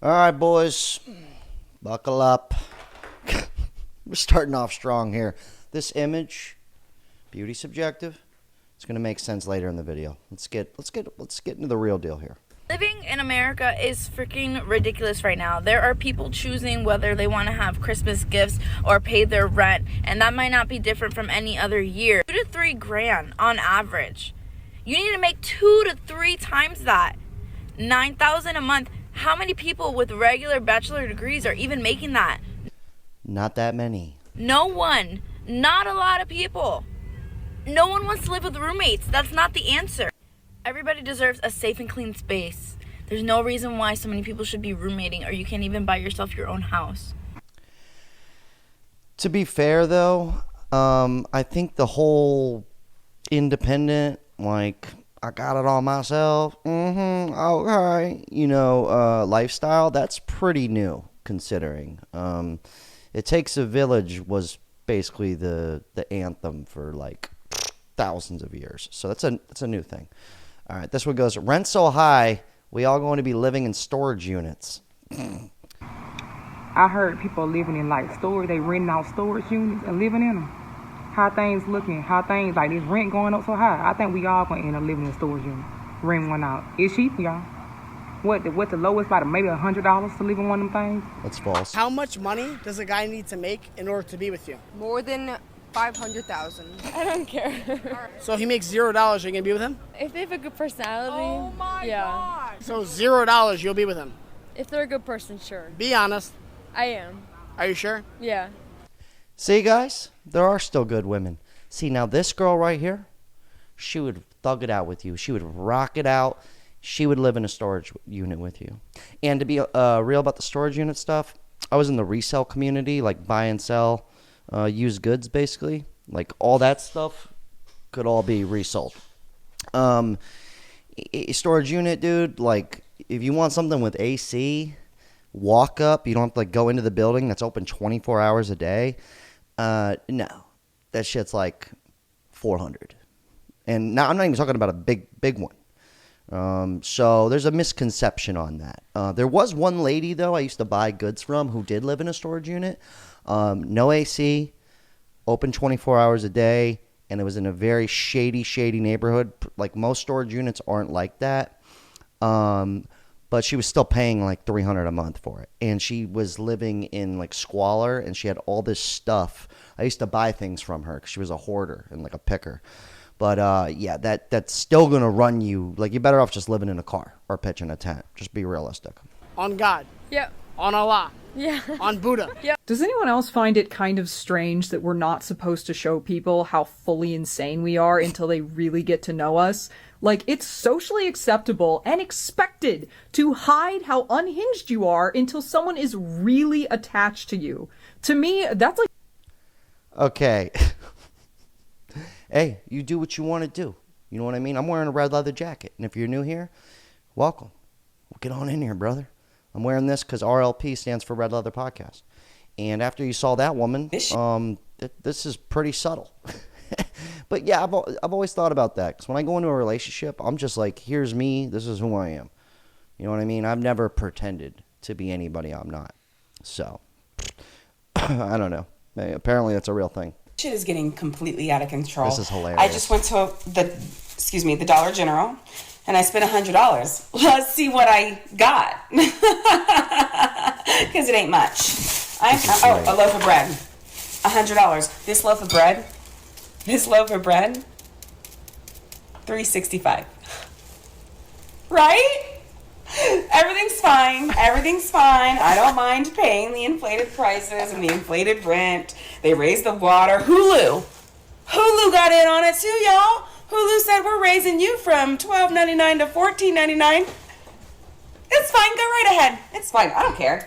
All right, boys, buckle up. We're starting off strong here. This image, beauty subjective. It's gonna make sense later in the video. Let's get into the real deal here. Living in America is freaking ridiculous right now. There are people choosing whether they want to have Christmas gifts or pay their rent, and that might not be different from any other year. 2 to 3 grand on average. You need to make 2 to 3 times that. $9,000 a month. How many people with regular bachelor degrees are even making that? Not that many. No one. Not a lot of people. No one wants to live with roommates. That's not the answer. Everybody deserves a safe and clean space. There's no reason why so many people should be roommating, or you can't even buy yourself your own house. To be fair, though, I think the whole independent, like, I got it all myself, okay, lifestyle, that's pretty new, considering. It Takes a Village was basically the anthem for, like, thousands of years. So that's a new thing. All right, this one goes, rent so high, we all going to be living in storage units. I heard people living in, like, storage, they renting out storage units and living in them. How things looking, like this rent going up so high. I think we all gonna end up living in a storage unit, renting one out. It's cheap, y'all. What the lowest, about maybe $100 to live in one of them things? That's false. How much money does a guy need to make in order to be with you? More than 500,000. I don't care. So if he makes $0, you're gonna be with him? If they have a good personality, Oh my yeah. God. So $0, you'll be with him? If they're a good person, sure. Be honest. I am. Are you sure? Yeah. See, guys, there are still good women. See, now this girl right here, she would thug it out with you. She would rock it out. She would live in a storage unit with you. And to be real about the storage unit stuff, I was in the resale community, like buy and sell used goods, basically. Like all that stuff could all be resold. A storage unit, dude, like if you want something with AC, walk up. You don't have to like go into the building that's open 24 hours a day. No, that shit's like 400. And now I'm not even talking about a big one. So there's a misconception on that. There was one lady though I used to buy goods from who did live in a storage unit. No AC, open 24 hours a day, and it was in a very shady neighborhood. Like most storage units aren't like that. But she was still paying like $300 a month for it. And she was living in like squalor, and she had all this stuff. I used to buy things from her because she was a hoarder and like a picker. But yeah, that's still going to run you. Like, you're better off just living in a car or pitching a tent. Just be realistic. On God. Yep. On Allah. Yeah. On Buddha. Yep. Does anyone else find it kind of strange that we're not supposed to show people how fully insane we are until they really get to know us? Like, it's socially acceptable and expected to hide how unhinged you are until someone is really attached to you. To me, that's like... Okay. Hey, you do what you want to do. You know what I mean? I'm wearing a red leather jacket. And if you're new here, welcome. Get on in here, brother. I'm wearing this because RLP stands for Red Leather Podcast. And after you saw that woman, this is pretty subtle. But yeah, I've always thought about that. Because when I go into a relationship, I'm just like, here's me. This is who I am. You know what I mean? I've never pretended to be anybody I'm not. So, I don't know. Apparently that's a real thing. Shit is getting completely out of control. This is hilarious. I just went to the Dollar General, and I spent $100. Let's see what I got, because it ain't much. A loaf of bread, $100. This loaf of bread, $3.65. Right? Everything's fine. I don't mind paying the inflated prices and the inflated rent. They raised the water. Hulu got in on it too, y'all. Hulu said we're raising you from $12.99 to $14.99. It's fine. Go right ahead. It's fine. I don't care.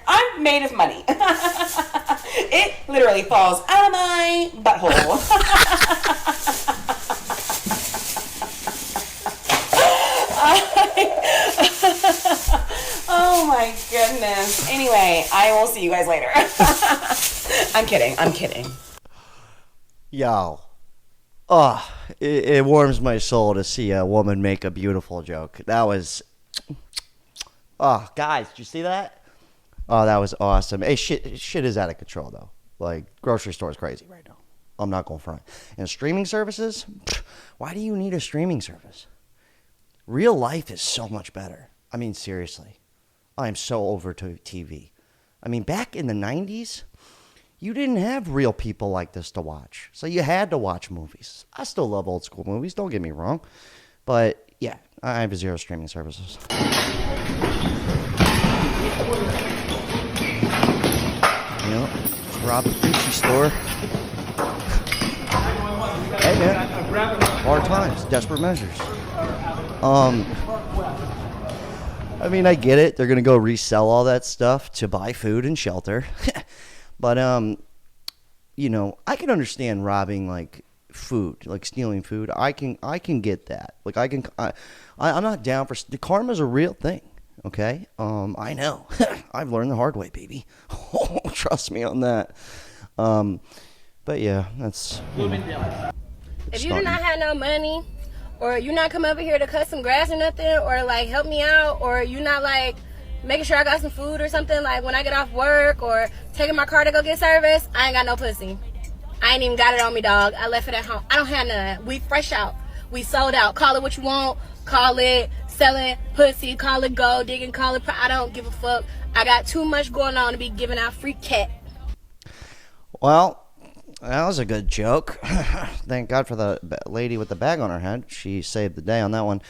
I'm made of money. It literally falls out of my butthole. Oh my goodness. Anyway, I will see you guys later. I'm kidding. Yo. Oh, it warms my soul to see a woman make a beautiful joke. That was Oh, guys, did you see that? Oh, that was awesome. Hey, shit is out of control, though. Like, grocery store is crazy right now. I'm not going front. And streaming services? Why do you need a streaming service? Real life is so much better. I mean, seriously. I'm so over to TV. I mean, back in the 90s, you didn't have real people like this to watch. So you had to watch movies. I still love old school movies, don't get me wrong. But, yeah, I have zero streaming services. Rob the Gucci store. Hey man, hard times, desperate measures. I mean, I get it. They're gonna go resell all that stuff to buy food and shelter, but you know, I can understand robbing like food, like stealing food. I can get that. Like I'm not down for the karma's a real thing. Okay, I know. I've learned the hard way, baby. Trust me on that. But yeah, that's. If you do not have no money, or you not come over here to cut some grass or nothing, or like help me out, or you not like making sure I got some food or something, like when I get off work, or taking my car to go get service, I ain't got no pussy. I ain't even got it on me, dog. I left it at home. I don't have none of that. We fresh out. We sold out. Call it what you want. Call it selling pussy, call it gold digging, call it I don't give a fuck. I got too much going on to be giving out free cat. Well, that was a good joke. Thank God for the lady with the bag on her head. She saved the day on that one.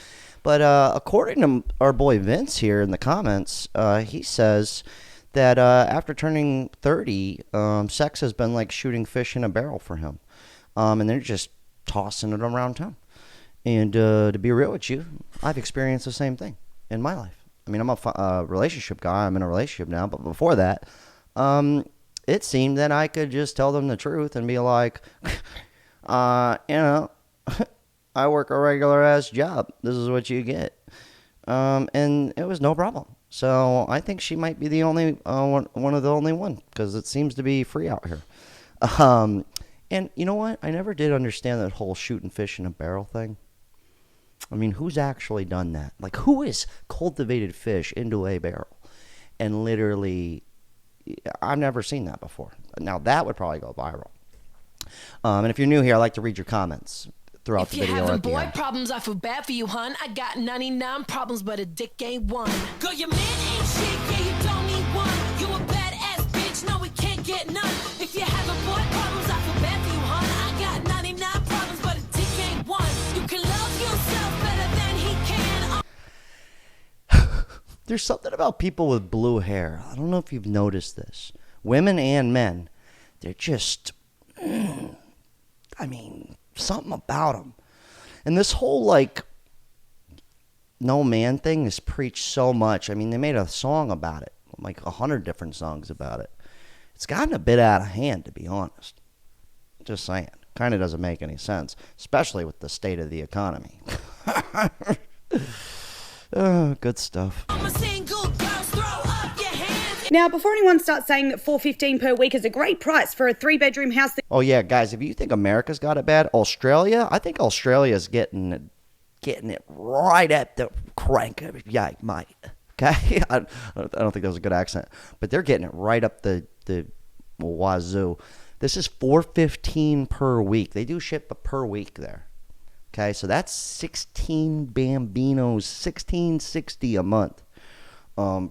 But according to our boy Vince here in the comments, he says that after turning 30, sex has been like shooting fish in a barrel for him. And they're just tossing it around town. And to be real with you, I've experienced the same thing in my life. I mean, I'm a relationship guy. I'm in a relationship now. But before that, it seemed that I could just tell them the truth and be like, you know, I work a regular-ass job. This is what you get. And it was no problem. So I think she might be the only one of the only one because it seems to be free out here. And you know what? I never did understand that whole shooting fish in a barrel thing. I mean, who's actually done that? Like, who has cultivated fish into a barrel? And literally, I've never seen that before. Now, that would probably go viral. And if you're new here, I'd like to read your comments throughout the video. If you're having boy problems, I feel bad for you, hun. I got 99 problems, but a dick ain't one. Girl, your man ain't shit, yeah, you don't need one. You a badass bitch, no, we can't get none. If you're having boy problems, I feel bad for you, hun. I got 99 problems, but a dick ain't one. You can love yourself better than he can. There's something about people with blue hair. I don't know if you've noticed this. Women and men, they're just, I mean, something about them. And this whole, like, no man thing is preached so much. I mean, they made a song about it, like 100 different songs about it. It's gotten a bit out of hand, to be honest. Just saying. Kind of doesn't make any sense, especially with the state of the economy. Oh, good stuff. Now, before anyone starts saying that $4.15 per week is a great price for a 3-bedroom house... Oh, yeah, guys, if you think America's got it bad, Australia, I think Australia's getting it right at the crank. Yeah, mate. Okay? I don't think that was a good accent. But they're getting it right up the wazoo. This is $4.15 per week. They do ship per week there. Okay, so that's 16 Bambinos, $16.60 a month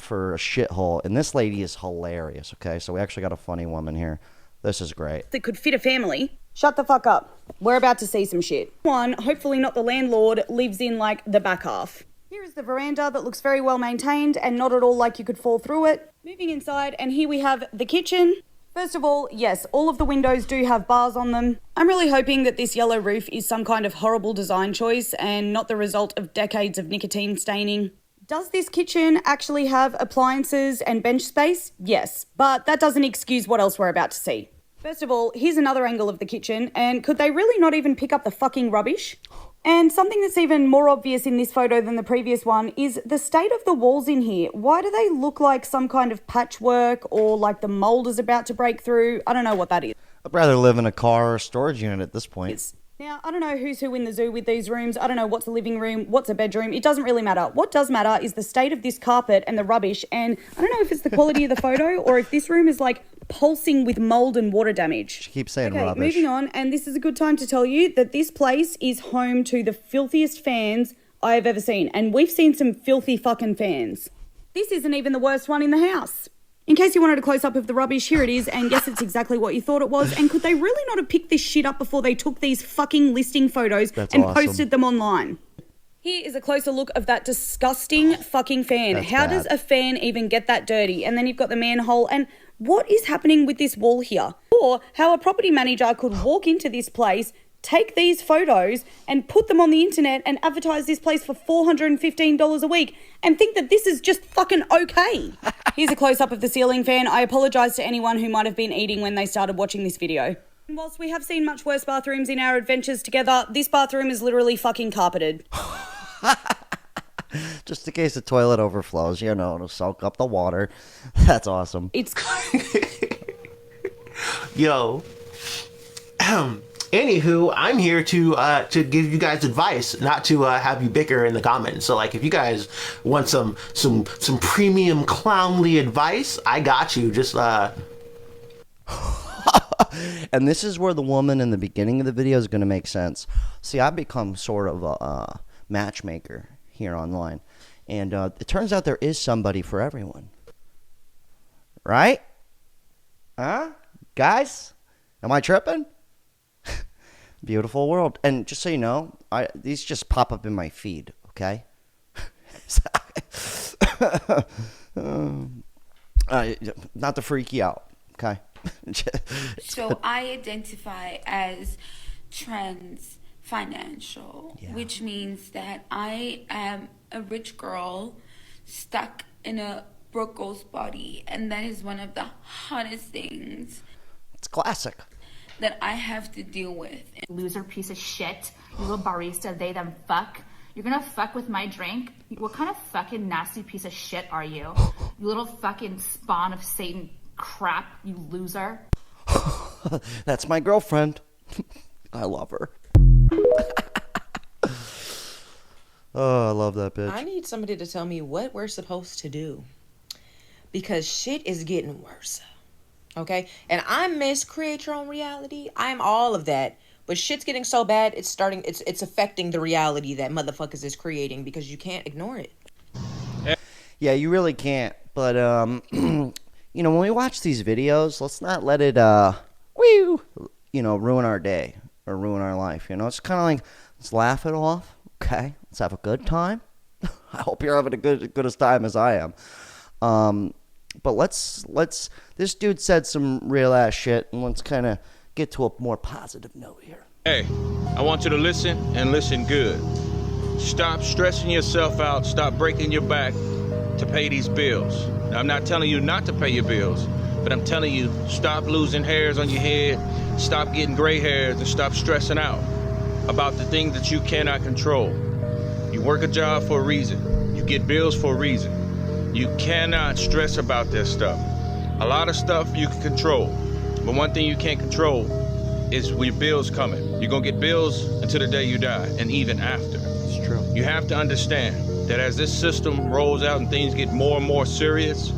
for a shithole. And this lady is hilarious, okay? So we actually got a funny woman here. This is great. That could fit a family. Shut the fuck up. We're about to see some shit. One, hopefully not the landlord, lives in, like, the back half. Here is the veranda that looks very well maintained and not at all like you could fall through it. Moving inside, and here we have the kitchen. First of all, yes, all of the windows do have bars on them. I'm really hoping that this yellow roof is some kind of horrible design choice and not the result of decades of nicotine staining. Does this kitchen actually have appliances and bench space? Yes, but that doesn't excuse what else we're about to see. First of all, here's another angle of the kitchen, and could they really not even pick up the fucking rubbish? And something that's even more obvious in this photo than the previous one is the state of the walls in here. Why do they look like some kind of patchwork or like the mold is about to break through? I don't know what that is. I'd rather live in a car or storage unit at this point. Now, I don't know who's who in the zoo with these rooms. I don't know what's a living room, what's a bedroom. It doesn't really matter. What does matter is the state of this carpet and the rubbish. And I don't know if it's the quality of the photo or if this room is like pulsing with mold and water damage. She keeps saying okay, rubbish. Moving on. And this is a good time to tell you that this place is home to the filthiest fans I have ever seen. And we've seen some filthy fucking fans. This isn't even the worst one in the house. In case you wanted a close-up of the rubbish, here it is, and guess it's exactly what you thought it was. And could they really not have picked this shit up before they took these fucking listing photos and posted them online? Here is a closer look of that disgusting fucking fan. How does a fan even get that dirty? And then you've got the manhole. And what is happening with this wall here? Or how a property manager could walk into this place, take these photos and put them on the internet and advertise this place for $415 a week and think that this is just fucking okay. Here's a close-up of the ceiling fan. I apologise to anyone who might have been eating when they started watching this video. And whilst we have seen much worse bathrooms in our adventures together, this bathroom is literally fucking carpeted. Just in case the toilet overflows, you know, to soak up the water. That's awesome. It's... Yo. Anywho, I'm here to give you guys advice, not to have you bicker in the comments. So, like, if you guys want some premium clownly advice, I got you. Just And this is where the woman in the beginning of the video is going to make sense. See, I've become sort of a matchmaker here online, and it turns out there is somebody for everyone. Right? Huh? Guys? Am I tripping? Beautiful world. And just so you know, these just pop up in my feed, okay? Not to freak you out, okay? So I identify as trans financial, which means that I am a rich girl stuck in a broke girl's body, and that is one of the hottest things. It's classic. That I have to deal with. Loser piece of shit. You little barista, they them fuck. You're gonna fuck with my drink? What kind of fucking nasty piece of shit are you? You little fucking spawn of Satan crap, you loser. That's my girlfriend. I love her. Oh, I love that bitch. I need somebody to tell me what we're supposed to do. Because shit is getting worse. Okay? And I'm Miss Create Your Own Reality. I'm all of that. But shit's getting so bad, it's affecting the reality that motherfuckers is creating because you can't ignore it. Yeah, you really can't. But, you know, when we watch these videos, let's not let it, ruin our day or ruin our life. You know, it's kind of like, let's laugh it off. Okay? Let's have a good time. I hope you're having a good as time as I am. But let's this dude said some real ass shit, and let's kind of get to a more positive note here. Hey, I want you to listen and listen good. Stop stressing yourself out, stop breaking your back to pay these bills. Now, I'm not telling you not to pay your bills, but I'm telling you, stop losing hairs on your head, stop getting gray hairs, and stop stressing out about the things that you cannot control. You work a job for a reason. You get bills for a reason. You cannot stress about this stuff. A lot of stuff you can control, but one thing you can't control is when your bills coming. You're gonna get bills until the day you die, and even after. It's true. You have to understand that as this system rolls out and things get more and more serious,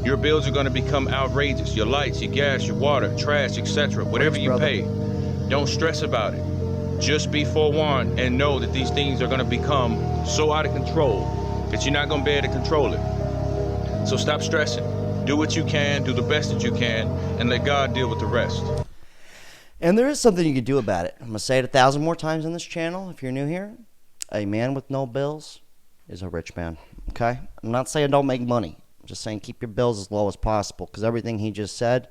your bills are gonna become outrageous. Your lights, your gas, your water, trash, etc. Whatever you pay, don't stress about it. Just be forewarned and know that these things are gonna become so out of control that you're not gonna be able to control it. So stop stressing. Do what you can, do the best that you can, and let God deal with the rest. And there is something you can do about it. I'm going to say it 1,000 more times on this channel if you're new here. A man with no bills is a rich man, okay? I'm not saying don't make money. I'm just saying keep your bills as low as possible, because everything he just said,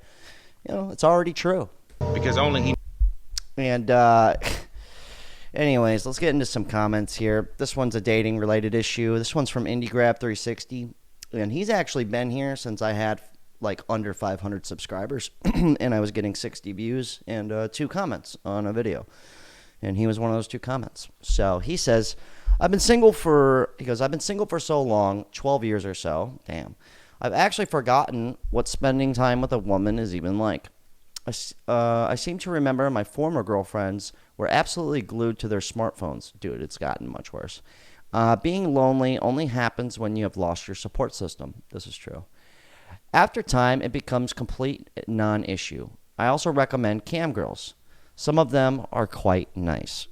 you know, it's already true. Because only he... And, anyways, let's get into some comments here. This one's a dating-related issue. This one's from IndieGrab360. And he's actually been here since I had like under 500 subscribers and I was getting 60 views and 2 comments on a video. And he was one of those 2 comments. So he says, I've been single for so long, 12 years or so. Damn. I've actually forgotten what spending time with a woman is even like. I seem to remember my former girlfriends were absolutely glued to their smartphones. Dude, it's gotten much worse. Being lonely only happens when you have lost your support system. This is true. After time, it becomes complete non-issue. I also recommend cam girls. Some of them are quite nice.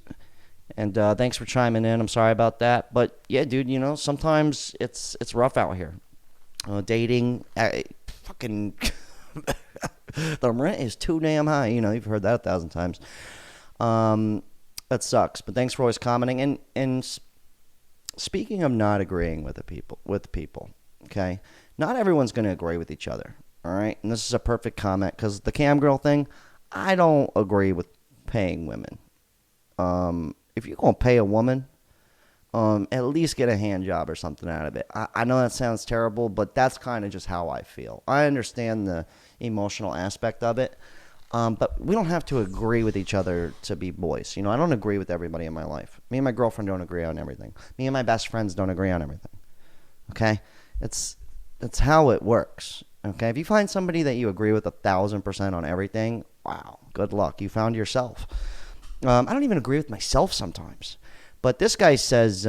And thanks for chiming in. I'm sorry about that. But yeah, dude, you know, sometimes it's rough out here. Dating, fucking, the rent is too damn high. You know, you've heard that 1,000 times. That sucks. But thanks for always commenting. And speaking of not agreeing with the people, okay, not everyone's going to agree with each other. All right, and this is a perfect comment because the cam girl thing, I don't agree with paying women. If you're going to pay a woman, at least get a hand job or something out of it. I know that sounds terrible, but that's kind of just how I feel. I understand the emotional aspect of it, but we don't have to agree with each other to be boys. You know, I don't agree with everybody in my life. Me and my girlfriend don't agree on everything. Me and my best friends don't agree on everything. Okay? That's how it works. Okay? If you find somebody that you agree with 1,000% on everything, wow, good luck. You found yourself. I don't even agree with myself sometimes. But this guy says,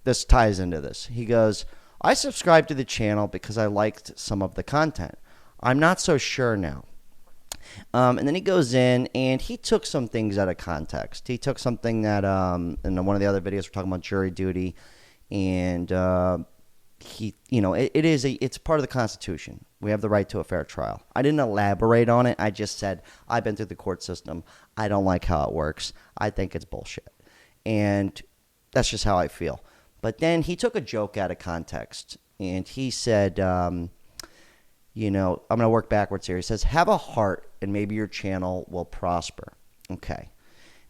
this ties into this. He goes, I subscribed to the channel because I liked some of the content. I'm not so sure now. And then he goes in and he took some things out of context. He took something that in one of the other videos we're talking about jury duty, and it's part of the Constitution. We have the right to a fair trial. I didn't elaborate on it. I just said I've been through the court system. I don't like how it works. I think it's bullshit. And that's just how I feel. But then he took a joke out of context. And he said, I'm going to work backwards here. He says, have a heart and maybe your channel will prosper. Okay.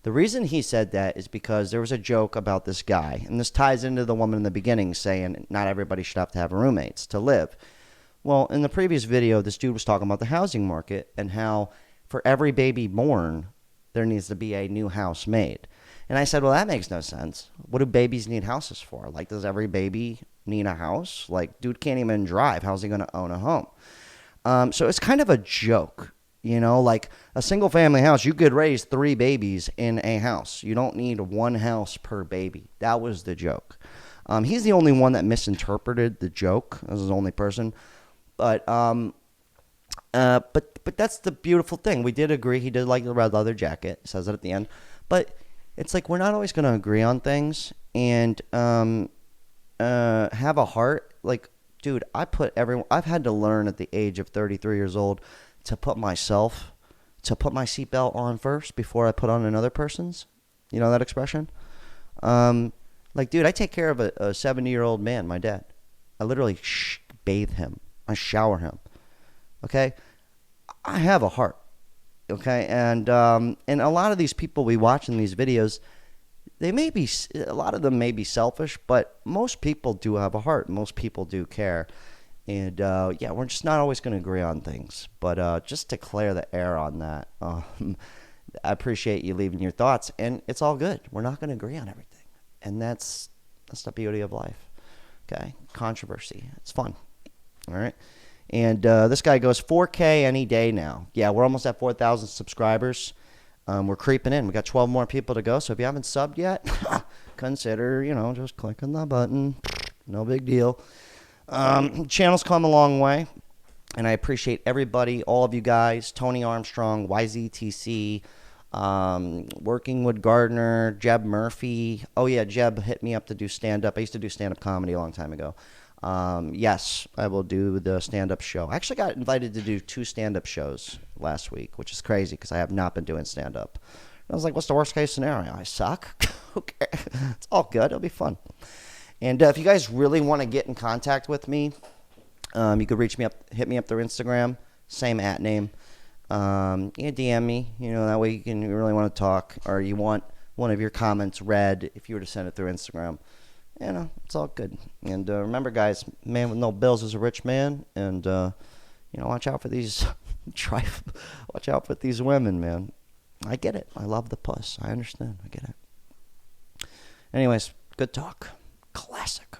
The reason he said that is because there was a joke about this guy. And this ties into the woman in the beginning saying not everybody should have to have roommates to live. Well, in the previous video, this dude was talking about the housing market and how for every baby born, there needs to be a new house made. And I said, well, that makes no sense. What do babies need houses for? Like, does every baby need a house? Like, dude can't even drive. How's he going to own a home? So it's kind of a joke, like a single family house. You could raise 3 babies in a house. You don't need 1 house per baby. That was the joke. He's the only one that misinterpreted the joke. This is the only person. But that's the beautiful thing. We did agree. He did like the red leather jacket. It says it at the end. But it's like we're not always going to agree on things. And have a heart. Like, dude, I've had to learn at the age of 33 years old to put my seatbelt on first before I put on another person's. You know that expression? Like, dude, I take care of a 70-year-old man, my dad. I literally bathe him. I shower him. Okay? I have a heart. Okay? And a lot of these people we watch in these videos, a lot of them may be selfish, but most people do have a heart. Most people do care. And, we're just not always going to agree on things. But just to clear the air on that, I appreciate you leaving your thoughts. And it's all good. We're not going to agree on everything. And that's the beauty of life. Okay? Controversy. It's fun. All right? And this guy goes 4K any day now. Yeah, we're almost at 4,000 subscribers. We're creeping in. We got 12 more people to go. So if you haven't subbed yet, consider, just clicking the button. No big deal. Channel's come a long way. And I appreciate everybody, all of you guys, Tony Armstrong, YZTC, Working with Gardner, Jeb Murphy. Oh, yeah, Jeb hit me up to do stand-up. I used to do stand-up comedy a long time ago. Yes, I will do the stand-up show. I actually got invited to do 2 stand-up shows last week, which is crazy because I have not been doing stand-up. I was like, what's the worst-case scenario? I suck? Okay. It's all good. It'll be fun. And if you guys really want to get in contact with me, you could hit me up through Instagram, same @name. DM me, that way you really want to talk, or you want one of your comments read if you were to send it through Instagram. It's all good. And remember, guys, man with no bills is a rich man. And watch out for these, watch out for these women, man. I get it. I love the puss. I understand. I get it. Anyways, good talk. Classic.